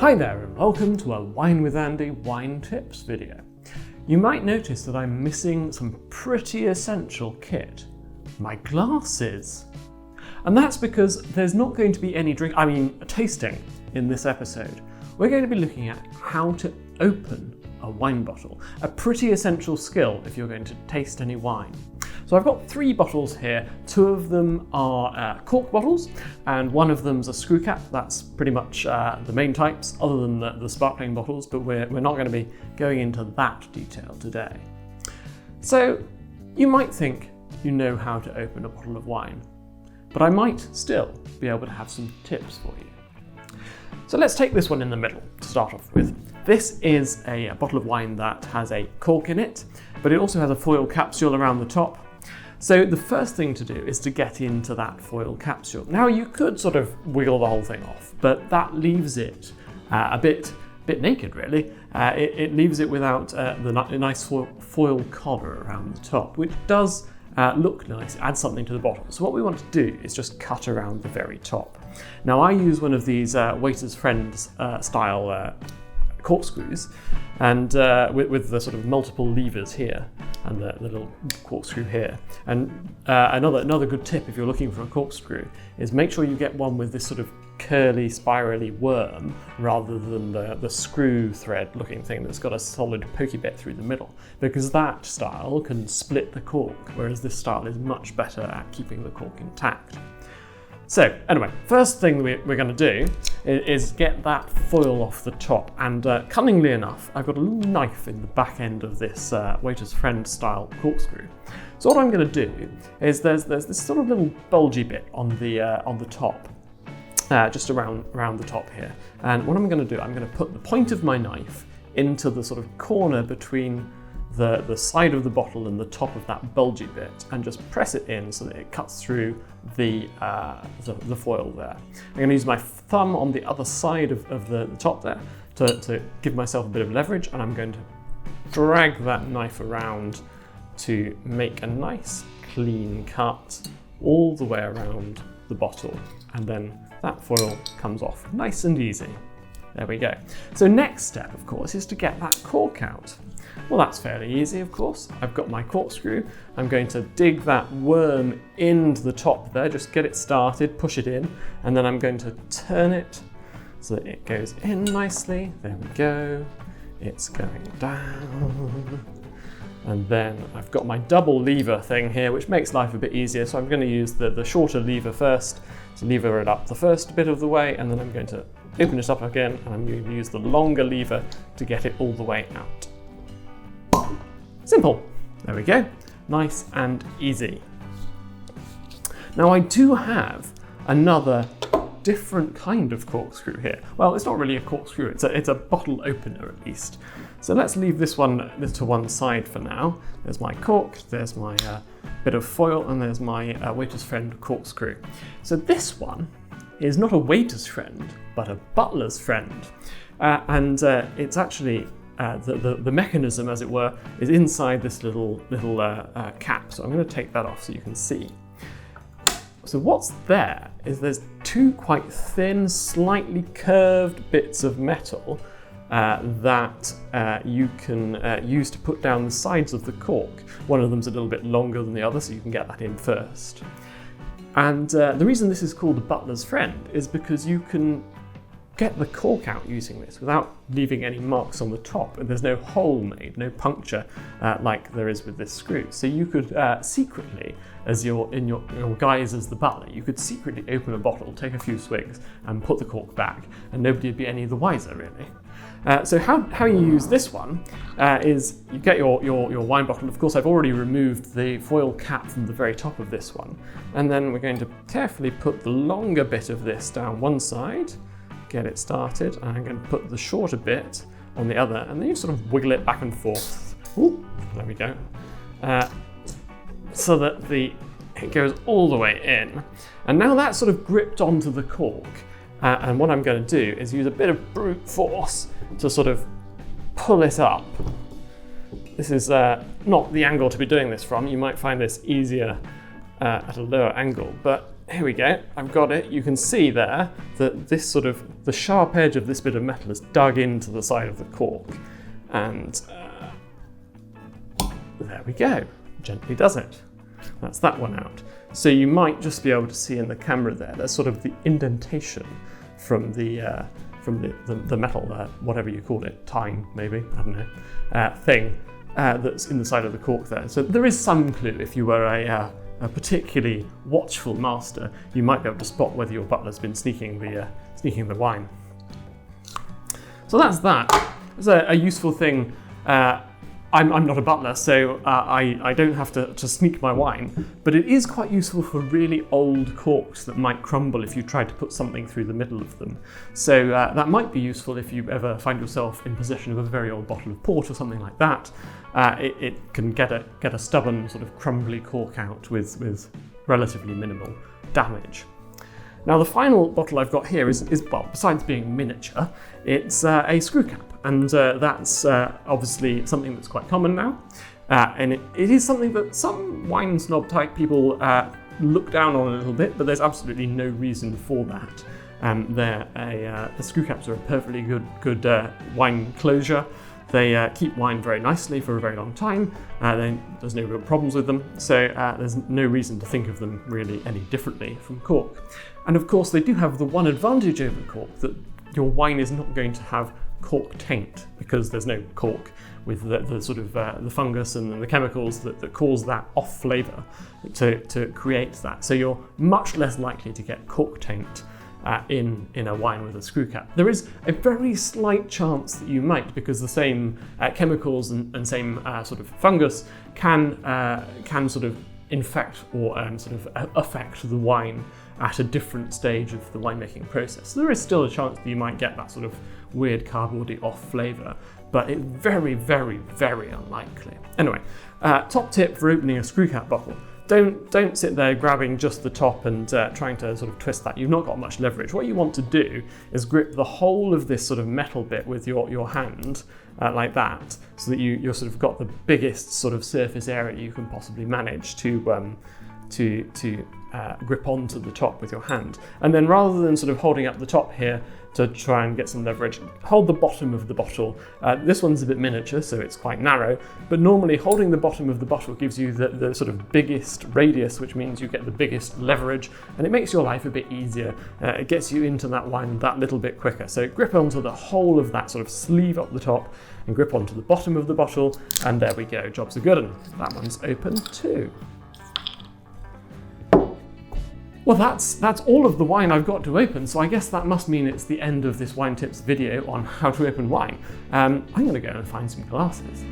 Hi there and welcome to a Wine with Andy wine tips video. You might notice that I'm missing some pretty essential kit, my glasses. And that's because there's not going to be any tasting in this episode. We're going to be looking at how to open a wine bottle, a pretty essential skill if you're going to taste any wine. So I've got 3 bottles here. 2 of them are cork bottles, and one of them's a screw cap. That's pretty much the main types, other than the sparkling bottles, but we're not going to be going into that detail today. So you might think you know how to open a bottle of wine, but I might still be able to have some tips for you. So let's take this one in the middle to start off with. This is a bottle of wine that has a cork in it, but it also has a foil capsule around the top. So the first thing to do is to get into that foil capsule. Now you could sort of wiggle the whole thing off, but that leaves it a bit naked really. It leaves it without the nice foil collar around the top, which does look nice, add something to the bottle. So what we want to do is just cut around the very top. Now I use one of these waiter's friends style corkscrews, and with the sort of multiple levers here and the little corkscrew here. And another good tip if you're looking for a corkscrew is make sure you get one with this sort of curly spirally worm rather than the screw thread looking thing that's got a solid pokey bit through the middle, because that style can split the cork, whereas this style is much better at keeping the cork intact. So anyway, first thing we're going to do is get that foil off the top, and cunningly enough, I've got a little knife in the back end of this waiter's friend style corkscrew. So what I'm going to do is there's this sort of little bulgy bit on the top, just around the top here. And what I'm going to do, I'm going to put the point of my knife into the sort of corner between the side of the bottle and the top of that bulgy bit, and just press it in so that it cuts through the foil there. I'm going to use my thumb on the other side of the top there to give myself a bit of leverage, and I'm going to drag that knife around to make a nice clean cut all the way around the bottle, and then that foil comes off nice and easy. There we go. So next step, of course, is to get that cork out. Well, that's fairly easy, of course. I've got my corkscrew. I'm going to dig that worm into the top there, just get it started, push it in, and then I'm going to turn it so that it goes in nicely. There we go. It's going down. And then I've got my double lever thing here, which makes life a bit easier. So I'm going to use the shorter lever first to lever it up the first bit of the way, and then I'm going to open it up again, and I'm going to use the longer lever to get it all the way out. Simple. There we go. Nice and easy. Now I do have another different kind of corkscrew here. Well, it's not really a corkscrew, it's a bottle opener at least. So let's leave this to one side for now. There's my cork, there's my bit of foil, and there's my waiter's friend corkscrew. So this one is not a waiter's friend, but a butler's friend. And it's actually the mechanism, as it were, is inside this little cap. So I'm going to take that off so you can see. So what's there is there's 2 quite thin, slightly curved bits of metal that you can use to put down the sides of the cork. One of them's a little bit longer than the other, so you can get that in first. And the reason this is called a butler's friend is because you can get the cork out using this without leaving any marks on the top, and there's no hole made, no puncture like there is with this screw. So you could secretly, as your guise as the butler, you could secretly open a bottle, take a few swigs, and put the cork back, and nobody would be any the wiser really. So how you use this one is you get your wine bottle. Of course, I've already removed the foil cap from the very top of this one, and then we're going to carefully put the longer bit of this down one side, get it started, and I'm going to put the shorter bit on the other, and then you sort of wiggle it back and forth. Ooh, there we go. So that it goes all the way in. And now that's sort of gripped onto the cork. And what I'm going to do is use a bit of brute force to sort of pull it up. This is not the angle to be doing this from. You might find this easier at a lower angle, but here we go, I've got it. You can see there that this sort of, the sharp edge of this bit of metal is dug into the side of the cork. And there we go, gently does it. That's that one out. So you might just be able to see in the camera there, there's sort of the indentation from the metal, whatever you call it, tine maybe, I don't know, thing that's in the side of the cork there. So there is some clue. If you were a particularly watchful master, you might be able to spot whether your butler's been sneaking the wine. So that's that. It's a useful thing. I'm not a butler, so I don't have to sneak my wine, but it is quite useful for really old corks that might crumble if you tried to put something through the middle of them. So that might be useful if you ever find yourself in possession of a very old bottle of port or something like that. It can get a stubborn sort of crumbly cork out with relatively minimal damage. Now the final bottle I've got here is well, besides being miniature, it's a screw cap, and that's obviously something that's quite common now, and it is something that some wine snob type people look down on a little bit, but there's absolutely no reason for that. The screw caps are a perfectly good wine closure. They keep wine very nicely for a very long time. There's no real problems with them, so there's no reason to think of them really any differently from cork. And of course, they do have the one advantage over cork, that your wine is not going to have cork taint, because there's no cork with the sort of the fungus and the chemicals that cause that off flavour to create that. So you're much less likely to get cork taint in a wine with a screw cap. There is a very slight chance that you might, because the same chemicals and same sort of fungus can sort of infect or sort of affect the wine at a different stage of the winemaking process. So there is still a chance that you might get that sort of weird cardboardy off flavour, but it's very, very, very unlikely. Anyway, top tip for opening a screw cap bottle. Don't sit there grabbing just the top and trying to sort of twist that. You've not got much leverage. What you want to do is grip the whole of this sort of metal bit with your hand like that, so that you're sort of got the biggest sort of surface area you can possibly manage to grip onto the top with your hand. And then rather than sort of holding up the top here to try and get some leverage, hold the bottom of the bottle. This one's a bit miniature, so it's quite narrow, but normally holding the bottom of the bottle gives you the sort of biggest radius, which means you get the biggest leverage, and it makes your life a bit easier. It gets you into that wine that little bit quicker. So grip onto the whole of that sort of sleeve up the top and grip onto the bottom of the bottle, and there we go, jobs are good, and that one's open too. Well, that's all of the wine I've got to open, so I guess that must mean it's the end of this wine tips video on how to open wine. I'm going to go and find some glasses.